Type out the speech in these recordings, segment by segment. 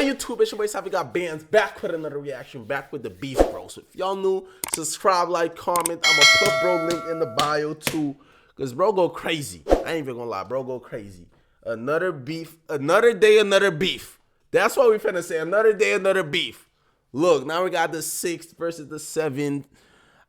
Hey YouTube, it's your boy Savi got bands back with another reaction, back with the beef, bro. So if y'all new, subscribe, like, comment. I'ma put bro link in the bio too, cause bro go crazy. I ain't even gonna lie, bro go crazy. Another beef, another day, another beef. That's what we finna say. Another day, another beef. Look, now we got the 6th versus the 7th.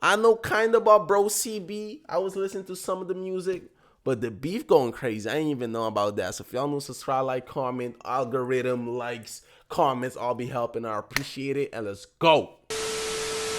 I know kind of about bro CB. I was listening to some of the music. But the beef going crazy. I ain't even know about that. So if y'all know, subscribe, like, comment, algorithm, likes, comments, all be helping. I appreciate it. And let's go.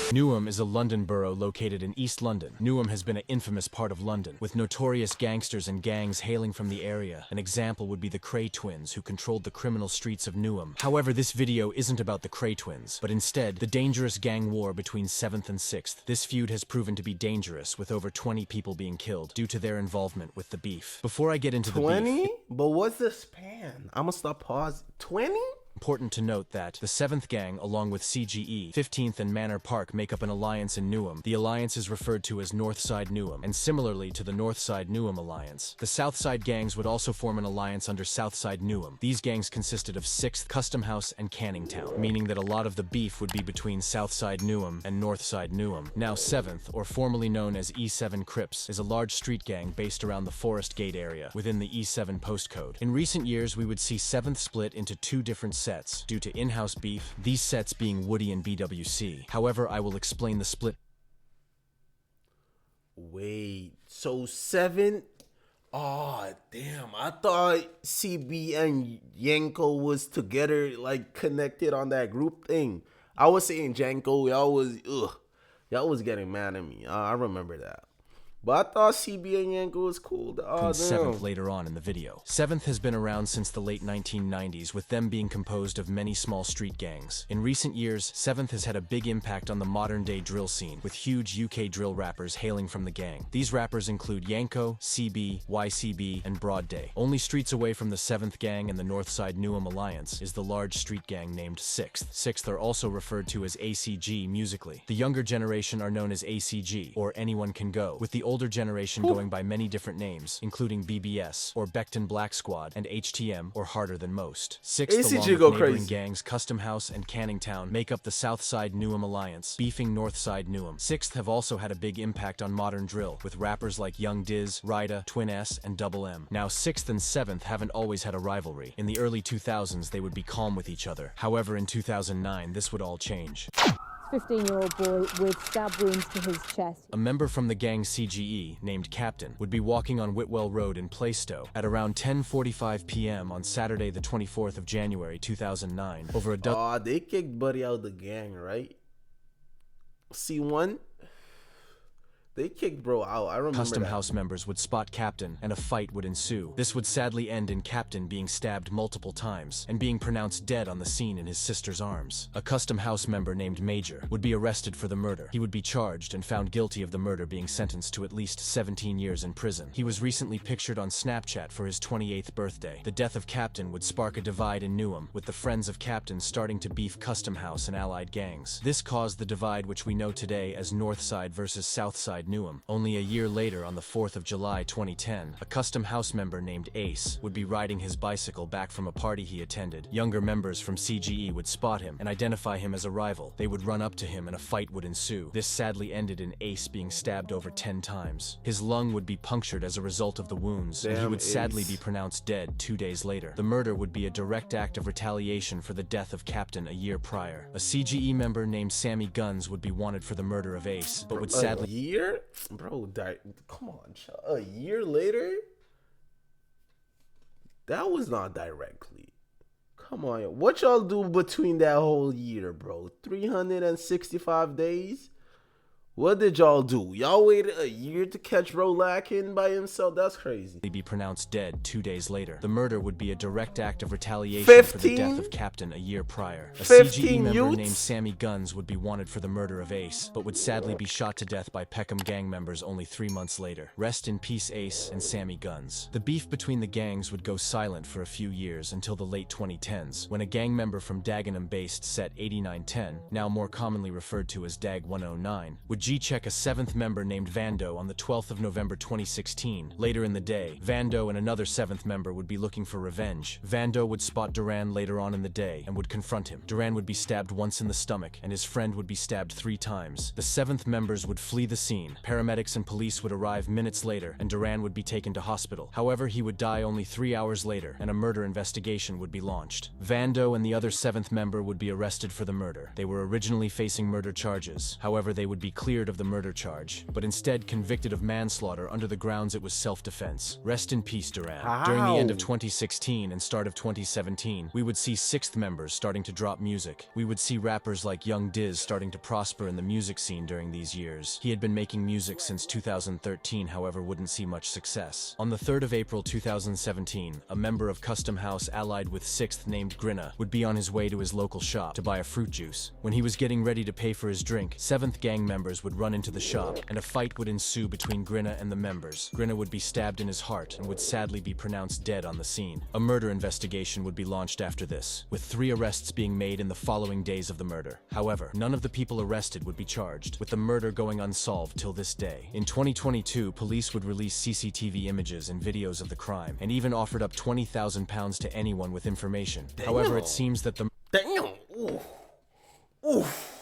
Newham is a London borough located in East London. Newham has been an infamous part of London, with notorious gangsters and gangs hailing from the area. An example would be the Cray twins, who controlled the criminal streets of Newham. However, this video isn't about the Cray twins, but instead, the dangerous gang war between 7th and 6th. This feud has proven to be dangerous, with over 20 people being killed due to their involvement with the beef. Before I get into the beef... 20? But what's the span? I'ma stop pausing. 20? Important to note that the 7th gang, along with CGE, 15th and Manor Park, make up an alliance in Newham. The alliance is referred to as Northside Newham, and similarly to the Northside Newham alliance. The Southside gangs would also form an alliance under Southside Newham. These gangs consisted of 6th, Custom House, and Canning Town, meaning that a lot of the beef would be between Southside Newham and Northside Newham. Now 7th, or formerly known as E7 Crips, is a large street gang based around the Forest Gate area, within the E7 postcode. In recent years, we would see 7th split into two different sets due to in-house beef, these sets being Woody and BWC. However, I will explain the split. Wait, so 7? Oh, damn. I thought CB and Yanko was together, like connected on that group thing. I was saying Janko, y'all was getting mad at me. I remember that. But I thought CB and Yanko was cool. Oh, 7th later on in the video. 7th has been around since the late 1990s, with them being composed of many small street gangs. In recent years, 7th has had a big impact on the modern-day drill scene, with huge UK drill rappers hailing from the gang. These rappers include Yanko, CB, YCB, and Broad Day. Only streets away from the 7th gang and the Northside Newham alliance is the large street gang named 6th. 6th are also referred to as ACG musically. The younger generation are known as ACG, or Anyone Can Go, with the older generation going by many different names, including BBS, or Becton Black Squad, and HTM, or Harder Than Most. 6th, along with neighboring gangs Custom House and Canning Town, make up the Southside Newham alliance, beefing Northside Newham. 6th have also had a big impact on modern drill, with rappers like Young Diz, Ryda, Twin S, and Double M. Now 6th and 7th haven't always had a rivalry. In the early 2000s, they would be calm with each other. However, in 2009, this would all change. 15-year-old boy with stab wounds to his chest. A member from the gang CGE, named Captain, would be walking on Whitwell Road in Plaistow at around 10:45 p.m. on Saturday the 24th of January 2009 over a Oh, they kicked Buddy out of the gang, right? C1? They kicked bro out. I remember Custom that. House members would spot Captain, and a fight would ensue. This would sadly end in Captain being stabbed multiple times, and being pronounced dead on the scene in his sister's arms. A Custom House member named Major would be arrested for the murder. He would be charged and found guilty of the murder, being sentenced to at least 17 years in prison. He was recently pictured on Snapchat for his 28th birthday. The death of Captain would spark a divide in Newham, with the friends of Captain starting to beef Custom House and allied gangs. This caused the divide which we know today as Northside versus Southside Newham. Only a year later, on the 4th of July 2010, a Custom House member named Ace would be riding his bicycle back from a party he attended. Younger members from CGE would spot him and identify him as a rival. They would run up to him and a fight would ensue. This sadly ended in Ace being stabbed over 10 times. His lung would be punctured as a result of the wounds, and he would sadly be pronounced dead 2 days later. The murder would be a direct act of retaliation for the death of Captain a year prior. A CGE member named Sammy Guns would be wanted for the murder of Ace, but would sadly... A year? Bro, come on, a year later? That was not directly. Come on, what y'all do between that whole year, bro? 365 days? What did y'all do? Y'all waited a year to catch Rolakin by himself? That's crazy. Be pronounced dead 2 days later. The murder would be a direct act of retaliation 15? for the death of Captain a year prior. A 15 CGE member youths? named Sammy Guns would be wanted for the murder of Ace, but would sadly be shot to death by Peckham gang members only 3 months later. Rest in peace, Ace and Sammy Guns. The beef between the gangs would go silent for a few years until the late 2010s, when a gang member from Dagenham-based set 8910, now more commonly referred to as DAG 109, would G-check a 7th member named Vando on the 12th of November 2016. Later in the day, Vando and another 7th member would be looking for revenge. Vando would spot Duran later on in the day and would confront him. Duran would be stabbed once in the stomach, and his friend would be stabbed 3 times. The 7th members would flee the scene. Paramedics and police would arrive minutes later, and Duran would be taken to hospital. However, he would die only 3 hours later, and a murder investigation would be launched. Vando and the other 7th member would be arrested for the murder. They were originally facing murder charges. However, they would be cleared of the murder charge, but instead convicted of manslaughter under the grounds it was self-defense. Rest in peace, Duran. During the end of 2016 and start of 2017, we would see 6th members starting to drop music. We would see rappers like Young Diz starting to prosper in the music scene during these years. He had been making music since 2013, however wouldn't see much success. On the 3rd of April 2017, a member of Custom House allied with 6th named Grinna would be on his way to his local shop to buy a fruit juice. When he was getting ready to pay for his drink, 7th gang members would run into the shop, and a fight would ensue between Grinna and the members. Grinna would be stabbed in his heart and would sadly be pronounced dead on the scene. A murder investigation would be launched after this, with 3 arrests being made in the following days of the murder. However, none of the people arrested would be charged, with the murder going unsolved till this day. In 2022, police would release CCTV images and videos of the crime, and even offered up £20,000 to anyone with information. However, it seems that the Damn. Oof. Oof.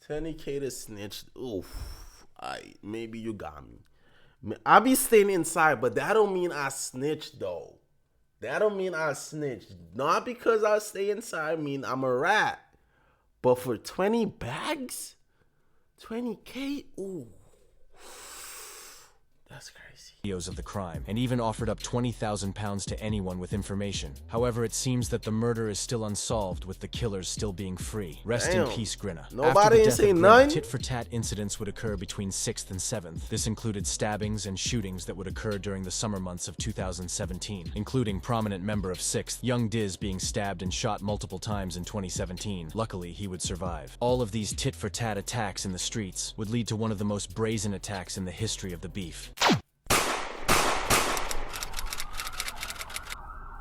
20K to snitch. Oof. Maybe you got me. I be staying inside, but that don't mean I snitched though. That don't mean I snitched. Not because I stay inside mean I'm a rat. But for 20 bags? 20K? Ooh. That's crazy. videos of the crime, and even offered up £20,000 to anyone with information. However, it seems that the murder is still unsolved, with the killers still being free. Rest in peace, Grinna. Nobody ain't say none. Tit-for-tat incidents would occur between 6th and 7th. This included stabbings and shootings that would occur during the summer months of 2017, including prominent member of 6th, Young Diz, being stabbed and shot multiple times in 2017. Luckily, he would survive. All of these tit-for-tat attacks in the streets would lead to one of the most brazen attacks in the history of the beef.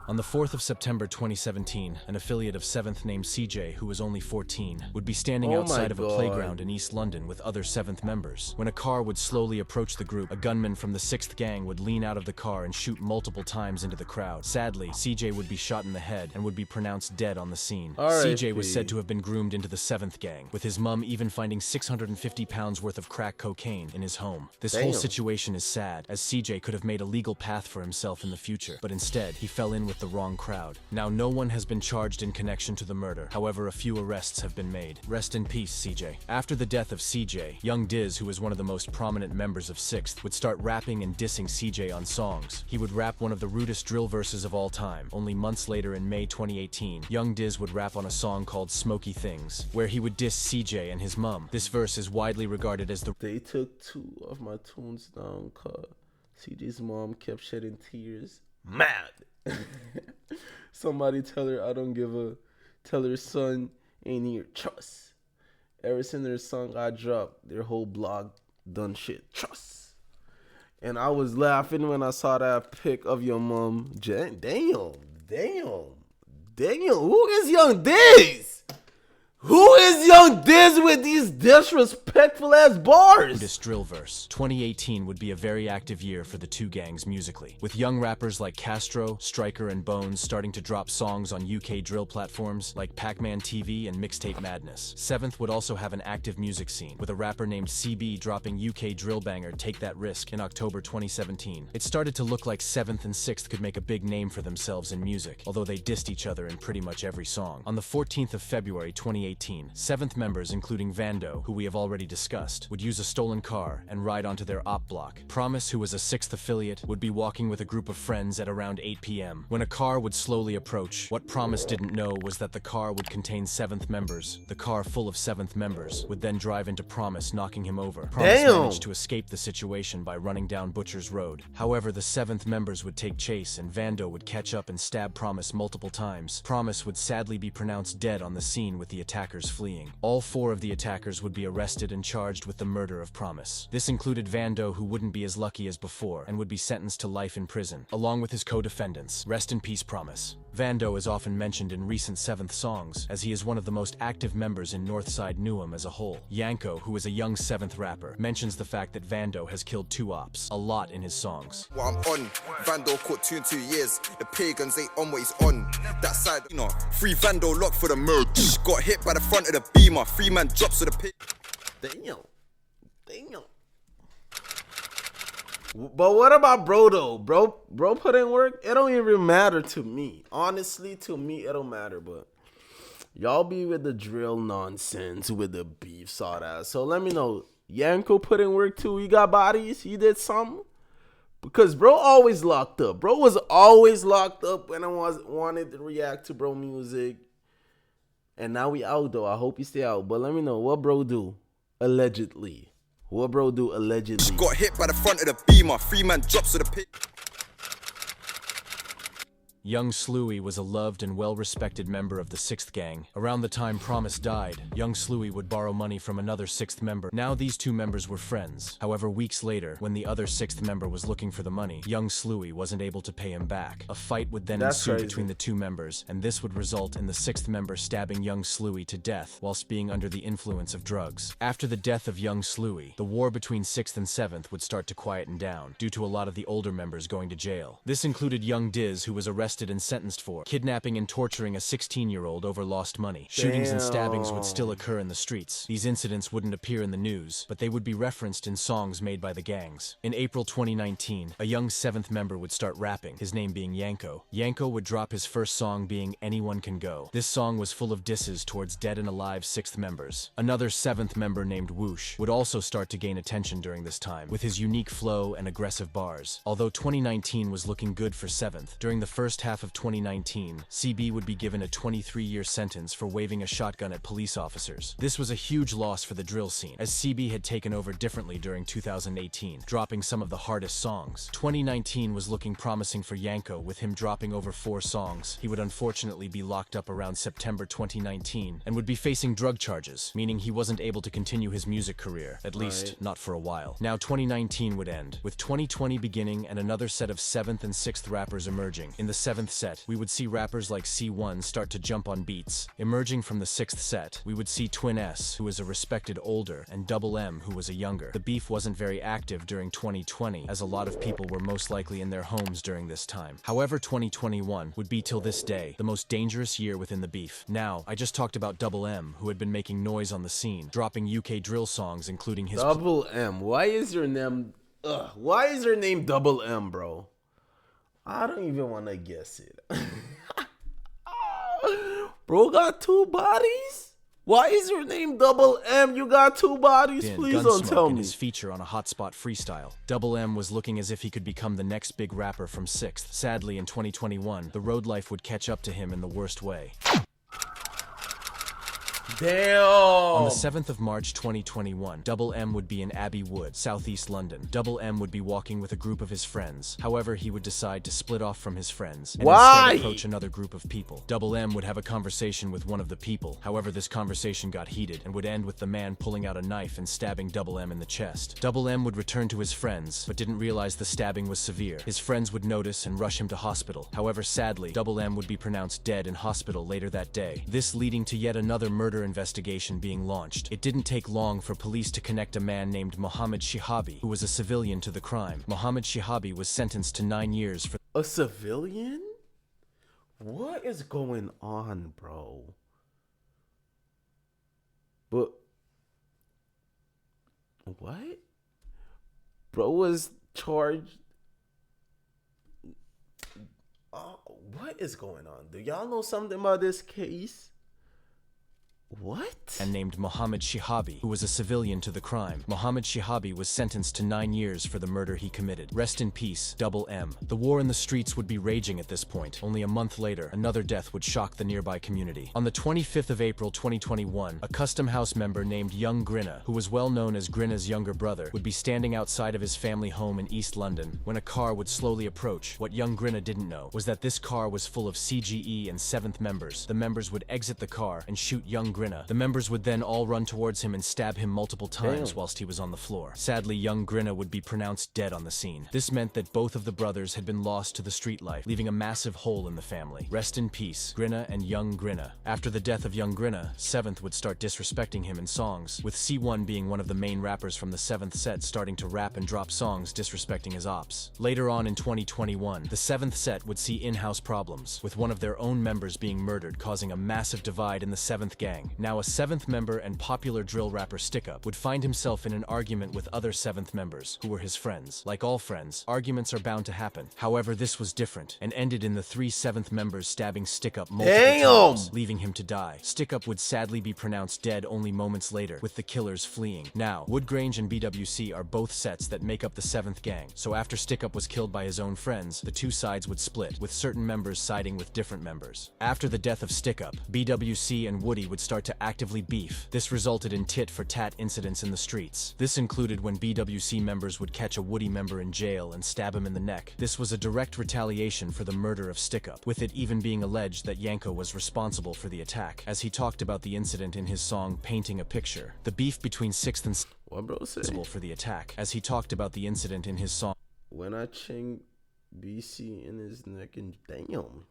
On the 4th of September 2017, an affiliate of 7th named CJ, who was only 14, would be standing outside of a playground in East London with other 7th members. When a car would slowly approach the group, a gunman from the 6th gang would lean out of the car and shoot multiple times into the crowd. Sadly, CJ would be shot in the head and would be pronounced dead on the scene. CJ was said to have been groomed into the 7th gang, with his mum even finding 650 pounds worth of crack cocaine in his home. This whole situation is sad, as CJ could have made a legal path for himself in the future, but instead, he fell in with the wrong crowd. Now, no one has been charged in connection to the murder. However, a few arrests have been made. Rest in peace, CJ. After the death of CJ, Young Diz, who was one of the most prominent members of 6th, would start rapping and dissing CJ on songs. He would rap one of the rudest drill verses of all time. Only months later, in May 2018, Young Diz would rap on a song called Smoky Things, where he would diss CJ and his mum. This verse is widely regarded as the They took 2 of my tunes down cause CJ's mom kept shedding tears. Mad. Somebody tell her I don't give a. Tell her son ain't here. Trust. Ever since their song got dropped, their whole blog done shit. Trust. And I was laughing when I saw that pic of your mom. Damn. Who is Young Diz? Who is Young Diz with these disrespectful ass bars? This drill verse. 2018 would be a very active year for the two gangs musically, with young rappers like Castro, Striker, and Bones starting to drop songs on UK drill platforms like Pac-Man TV and Mixtape Madness. 7th would also have an active music scene, with a rapper named CB dropping UK drill banger Take That Risk in October 2017. It started to look like 7th and 6th could make a big name for themselves in music, although they dissed each other in pretty much every song. On the 14th of February 2018, 7th members, including Vando, who we have already discussed, would use a stolen car and ride onto their op block. Promise, who was a 6th affiliate, would be walking with a group of friends at around 8 p.m. when a car would slowly approach. What Promise didn't know was that the car would contain 7th members. The car full of 7th members would then drive into Promise, knocking him over. Promise managed to escape the situation by running down Butcher's Road. However, the 7th members would take chase and Vando would catch up and stab Promise multiple times. Promise would sadly be pronounced dead on the scene, with the attack attackers fleeing. All 4 of the attackers would be arrested and charged with the murder of Promise. This included Vando, who wouldn't be as lucky as before and would be sentenced to life in prison, along with his co-defendants. Rest in peace, Promise. Vando is often mentioned in recent 7th songs, as he is one of the most active members in Northside Newham as a whole. Yanko, who is a young 7th rapper, mentions the fact that Vando has killed 2 ops a lot in his songs. What I'm on, Vando caught 2 in 2 years. The pagans ain't on what he's on. That side, you know, free Vando locked for the merge. Got hit by the front of the beamer. 3 man drops to the pit. Damn. But what about bro though? Bro put in work. It don't even matter to me. Honestly, to me, it don't matter. But y'all be with the drill nonsense, with the beefs, all that. So let me know. Yanko put in work too. He got bodies. He did something. Because bro always locked up. Bro was always locked up when I wanted to react to bro music. And now we out though. I hope he stay out. But let me know what bro do. Allegedly. What bro do allegedly? Got hit by the front of the beamer. 3 man drops to the pit. Young Slooey was a loved and well-respected member of the 6th gang. Around the time Promise died, Young Slooey would borrow money from another 6th member. Now these 2 members were friends. However, weeks later, when the other 6th member was looking for the money, Young Slooey wasn't able to pay him back. A fight would then ensue between the 2 members, and this would result in the 6th member stabbing Young Slooey to death whilst being under the influence of drugs. After the death of Young Slooey, the war between 6th and 7th would start to quieten down, due to a lot of the older members going to jail. This included Young Diz, who was arrested and sentenced for kidnapping and torturing a 16-year-old over lost money. Shootings and stabbings would still occur in the streets. These incidents wouldn't appear in the news, but they would be referenced in songs made by the gangs. In April 2019, a young 7th member would start rapping, his name being Yanko. Yanko would drop his first song being Anyone Can Go. This song was full of disses towards dead and alive 6th members. Another 7th member named Whoosh would also start to gain attention during this time, with his unique flow and aggressive bars. Although 2019 was looking good for 7th, during the first half of 2019, CB would be given a 23-year sentence for waving a shotgun at police officers. This was a huge loss for the drill scene, as CB had taken over differently during 2018, dropping some of the hardest songs. 2019 was looking promising for Yanko, with him dropping over 4 songs. He would unfortunately be locked up around September 2019, and would be facing drug charges, meaning he wasn't able to continue his music career, at least not for a while. Now 2019 would end, with 2020 beginning and another set of 7th and 6th rappers emerging. In the 7th set, we would see rappers like C1 start to jump on beats. Emerging from the 6th set, we would see Twin S, who is a respected older, and Double M, who was a younger. The beef wasn't very active during 2020, as a lot of people were most likely in their homes during this time. However, 2021 would be till this day the most dangerous year within the beef. Now, I just talked about Double M, who had been making noise on the scene, dropping UK drill songs including his Double M. Why is your name why is your name Double M, bro? I don't even want to guess it. Bro got 2 bodies? Why is your name Double M? You got 2 bodies? Please don't tell me. In his feature on a Hotspot freestyle, Double M was looking as if he could become the next big rapper from 6th. Sadly, in 2021, the road life would catch up to him in the worst way. Damn. On the 7th of March 2021, Double M would be in Abbey Wood, southeast London. Double M would be walking with a group of his friends. However, he would decide to split off from his friends and instead approach another group of people. Double M would have a conversation with one of the people. However, this conversation got heated and would end with the man pulling out a knife and stabbing Double M in the chest. Double M would return to his friends, but didn't realize the stabbing was severe. His friends would notice and rush him to hospital. However, sadly, Double M would be pronounced dead in hospital later that day. This leading to yet another murder investigation being launched. It didn't take long for police to connect a man named Mohammed Shihabi, who was a civilian, to the crime. Mohammed Shihabi was sentenced to 9 years for— A civilian? What is going on, bro? But what? Bro was charged. What is going on? Do y'all know something about this case? What? And named Mohammed Shihabi, who was a civilian to the crime. Mohammed Shihabi was sentenced to 9 years for the murder he committed. Rest in peace, Double M. The war in the streets would be raging at this point. Only a month later, another death would shock the nearby community. On the 25th of April 2021, a Custom House member named Young Grinna, who was well known as Grinna's younger brother, would be standing outside of his family home in East London when a car would slowly approach. What Young Grinna didn't know was that this car was full of CGE and 7th members. The members would exit the car and shoot Young Grinna Grinna. The members would then all run towards him and stab him multiple times whilst he was on the floor. Sadly, young Grinna would be pronounced dead on the scene. This meant that both of the brothers had been lost to the street life, leaving a massive hole in the family. Rest in peace, Grinna and young Grinna. After the death of young Grinna, 7th would start disrespecting him in songs, with C1 being one of the main rappers from the 7th set starting to rap and drop songs disrespecting his ops. Later on in 2021, the 7th set would see in-house problems, with one of their own members being murdered, causing a massive divide in the 7th gang. Now a 7th member and popular drill rapper Stick Up would find himself in an argument with other 7th members, who were his friends. Like all friends, arguments are bound to happen. However, this was different, and ended in the 3 7th members stabbing Stick Up multiple times, leaving him to die. Stick Up would sadly be pronounced dead only moments later, with the killers fleeing. Now, Woodgrange and BWC are both sets that make up the 7th gang, so after Stick Up was killed by his own friends, the two sides would split, with certain members siding with different members. After the death of Stick Up, BWC and Woody would start to actively beef. This resulted in tit-for-tat incidents in the streets. This included when BWC members would catch a Woody member in jail and stab him in the neck. This was a direct retaliation for the murder of Stick Up, with it even being alleged that Yanko was responsible for the attack, as he talked about the incident in his song Painting a Picture. The beef between 6th and What bro say? responsible for the attack, as he talked about the incident in his song. When I ching BC in his neck and damn.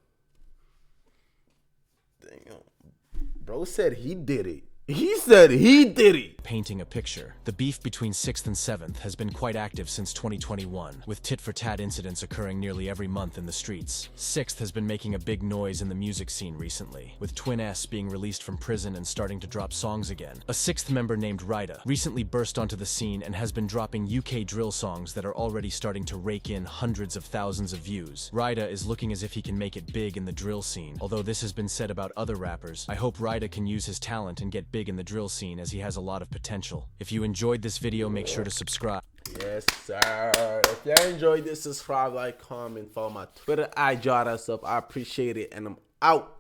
Bro said he did it. He said he did it. Painting a Picture. The beef between 6th and 7th has been quite active since 2021, with tit-for-tat incidents occurring nearly every month in the streets. 6th has been making a big noise in the music scene recently, with Twin S being released from prison and starting to drop songs again. A 6th member named Ryda recently burst onto the scene and has been dropping UK drill songs that are already starting to rake in hundreds of thousands of views. Ryda is looking as if he can make it big in the drill scene. Although this has been said about other rappers, I hope Ryda can use his talent and get big in the drill scene, as he has a lot of potential. If you enjoyed this video, make sure to subscribe. Yes, sir. If y'all enjoyed this, subscribe, like, comment, follow my Twitter. I jot us up. I appreciate it, and I'm out.